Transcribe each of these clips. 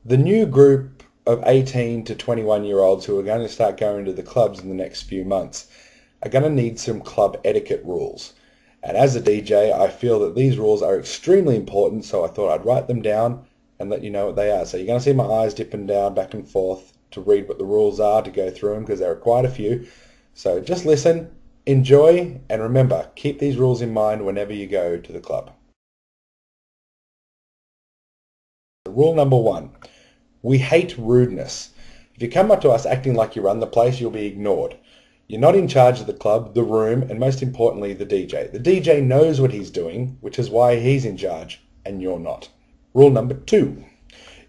The new group of 18 to 21-year-olds who are going to start going to the clubs in the next few months are going to need some club etiquette rules. And as a DJ, I feel that these rules are extremely important, so I thought I'd write them down and let you know what they are. So you're going to see my eyes dipping down back and forth to read what the rules are, to go through them, because there are quite a few. So just listen, enjoy, and remember, keep these rules in mind whenever you go to the club. Rule number 1. We hate rudeness. If you come up to us acting like you run the place, you'll be ignored. You're not in charge of the club, the room, and most importantly, the DJ. The DJ knows what he's doing, which is why he's in charge, and you're not. Rule number 2.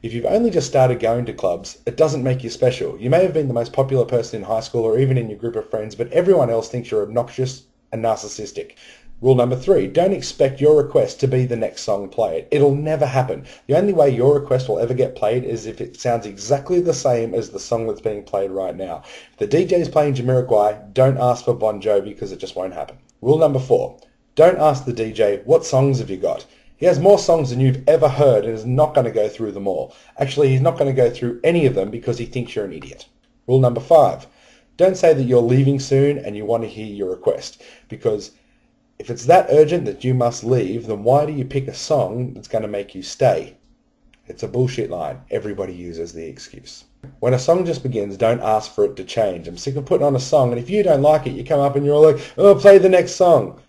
If you've only just started going to clubs, it doesn't make you special. You may have been the most popular person in high school or even in your group of friends, but everyone else thinks you're obnoxious and narcissistic. Rule number 3, don't expect your request to be the next song played. It'll never happen. The only way your request will ever get played is if it sounds exactly the same as the song that's being played right now. If the DJ is playing Jamiroquai, don't ask for Bon Jovi because it just won't happen. Rule number 4, don't ask the DJ, what songs have you got? He has more songs than you've ever heard and is not going to go through them all. Actually, he's not going to go through any of them because he thinks you're an idiot. Rule number 5, don't say that you're leaving soon and you want to hear your request, because if it's that urgent that you must leave, then why do you pick a song that's going to make you stay? It's a bullshit line. Everybody uses the excuse. When a song just begins, don't ask for it to change. I'm sick of putting on a song, and if you don't like it, you come up and you're all like, oh, play the next song.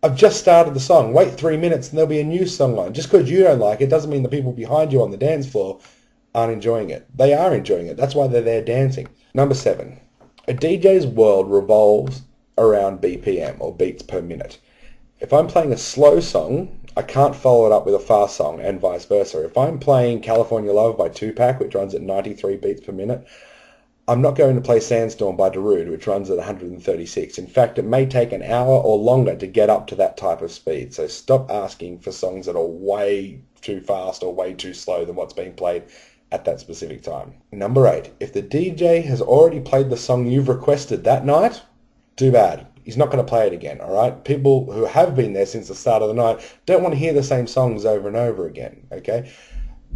I've just started the song. Wait 3 minutes and there'll be a new song on. Just because you don't like it doesn't mean the people behind you on the dance floor aren't enjoying it. They are enjoying it. That's why they're there dancing. Number 7. A DJ's world revolves around BPM, or beats per minute. If I'm playing a slow song, I can't follow it up with a fast song, and vice versa. If I'm playing California Love by Tupac, which runs at 93 beats per minute, I'm not going to play Sandstorm by Darude, which runs at 136. In fact, it may take an hour or longer to get up to that type of speed. So stop asking for songs that are way too fast or way too slow than what's being played at that specific time. Number 8, if the DJ has already played the song you've requested that night, too bad. He's not going to play it again, all right? People who have been there since the start of the night don't want to hear the same songs over and over again, okay?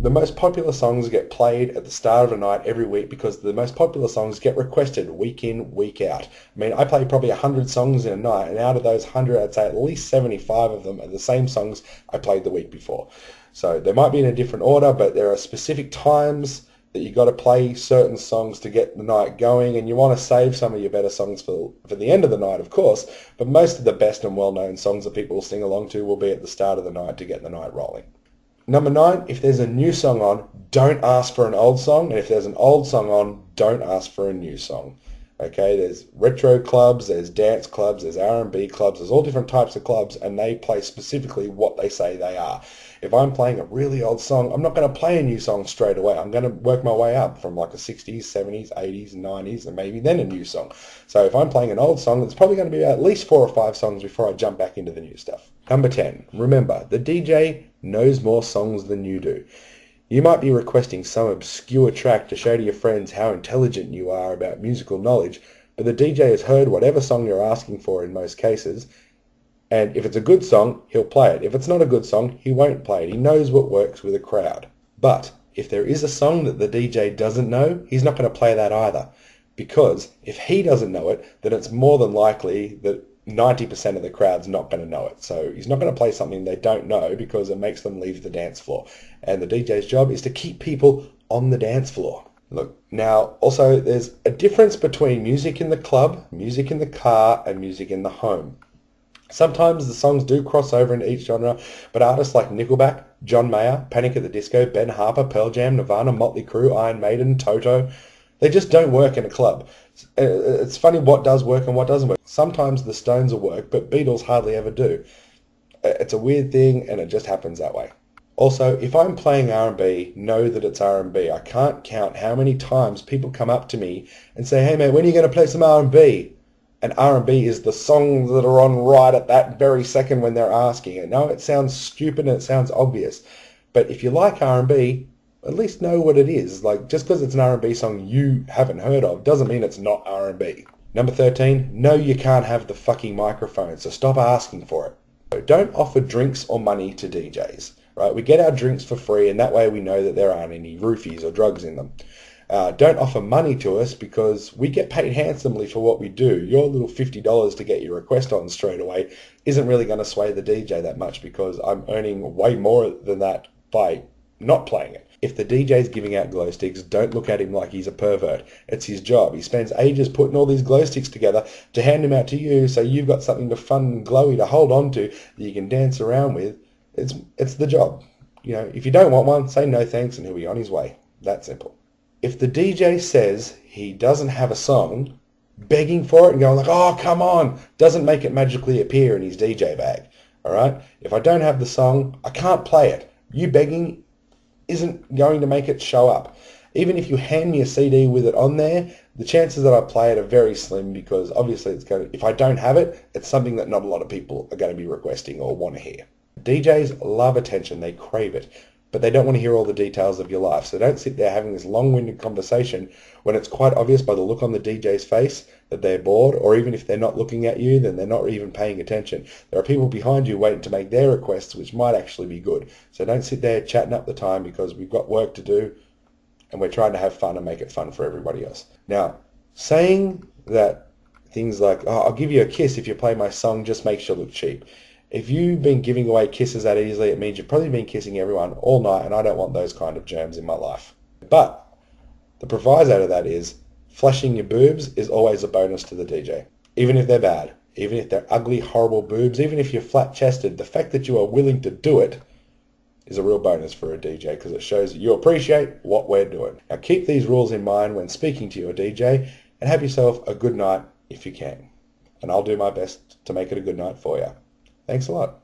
The most popular songs get played at the start of a night every week because the most popular songs get requested week in, week out. I mean, I play probably 100 songs in a night, and out of those 100, I'd say at least 75 of them are the same songs I played the week before. So they might be in a different order, but there are specific times that you got to play certain songs to get the night going, and you want to save some of your better songs for the end of the night, of course, but most of the best and well-known songs that people will sing along to will be at the start of the night to get the night rolling. Number 9, if there's a new song on, don't ask for an old song, and if there's an old song on, don't ask for a new song. Okay, there's retro clubs, there's dance clubs, there's R&B clubs, there's all different types of clubs, and they play specifically what they say they are. If I'm playing a really old song, I'm not going to play a new song straight away. I'm going to work my way up from like a 60s, 70s, 80s, 90s, and maybe then a new song. So if I'm playing an old song, it's probably going to be at least 4 or 5 songs before I jump back into the new stuff. Number 10, remember, the DJ knows more songs than you do. You might be requesting some obscure track to show to your friends how intelligent you are about musical knowledge, but the DJ has heard whatever song you're asking for in most cases, and if it's a good song, he'll play it. If it's not a good song, he won't play it. He knows what works with a crowd. But if there is a song that the DJ doesn't know, he's not going to play that either, because if he doesn't know it, then it's more than likely that 90% of the crowd's not going to know it. So he's not going to play something they don't know because it makes them leave the dance floor. And the DJ's job is to keep people on the dance floor. Look, now also there's a difference between music in the club, music in the car, and music in the home. Sometimes the songs do cross over into each genre, but artists like Nickelback, John Mayer, Panic at the Disco, Ben Harper, Pearl Jam, Nirvana, Motley Crue, Iron Maiden, Toto, they just don't work in a club. It's funny what does work and what doesn't work. Sometimes the Stones will work, but Beatles hardly ever do. It's a weird thing, and it just happens that way. Also, if I'm playing R&B, know that it's R&B. I can't count how many times people come up to me and say, hey man, when are you going to play some R&B? And R&B is the songs that are on right at that very second when they're asking it. No, it sounds stupid and it sounds obvious. But if you like R&B, at least know what it is. Like, just because it's an R&B song you haven't heard of doesn't mean it's not R&B. Number 13, no, you can't have the fucking microphone, so stop asking for it. So don't offer drinks or money to DJs. right? We get our drinks for free, and that way we know that there aren't any roofies or drugs in them. Don't offer money to us because we get paid handsomely for what we do. Your little $50 to get your request on straight away isn't really going to sway the DJ that much because I'm earning way more than that by not playing it. If the DJ's giving out glow sticks, don't look at him like he's a pervert. It's his job. He spends ages putting all these glow sticks together to hand them out to you so you've got something to fun and glowy to hold on to that you can dance around with. It's the job. You know, if you don't want one, say no thanks and he'll be on his way. That simple. If the DJ says he doesn't have a song, begging for it and going like, oh, come on, doesn't make it magically appear in his DJ bag. All right? If I don't have the song, I can't play it. You begging isn't going to make it show up. Even if you hand me a CD with it on there, the chances that I play it are very slim because obviously if I don't have it, it's something that not a lot of people are going to be requesting or want to hear. DJs love attention, they crave it, but they don't want to hear all the details of your life. So don't sit there having this long-winded conversation when it's quite obvious by the look on the DJ's face that they're bored, or even if they're not looking at you, then they're not even paying attention. There are people behind you waiting to make their requests, which might actually be good. So don't sit there chatting up the time because we've got work to do and we're trying to have fun and make it fun for everybody else. Now, saying that things like, oh, I'll give you a kiss if you play my song just makes you look cheap. If you've been giving away kisses that easily, it means you've probably been kissing everyone all night, and I don't want those kind of germs in my life. But the proviso to that is flashing your boobs is always a bonus to the DJ. Even if they're bad, even if they're ugly, horrible boobs, even if you're flat-chested, the fact that you are willing to do it is a real bonus for a DJ because it shows that you appreciate what we're doing. Now keep these rules in mind when speaking to your DJ and have yourself a good night if you can. And I'll do my best to make it a good night for you. Thanks a lot.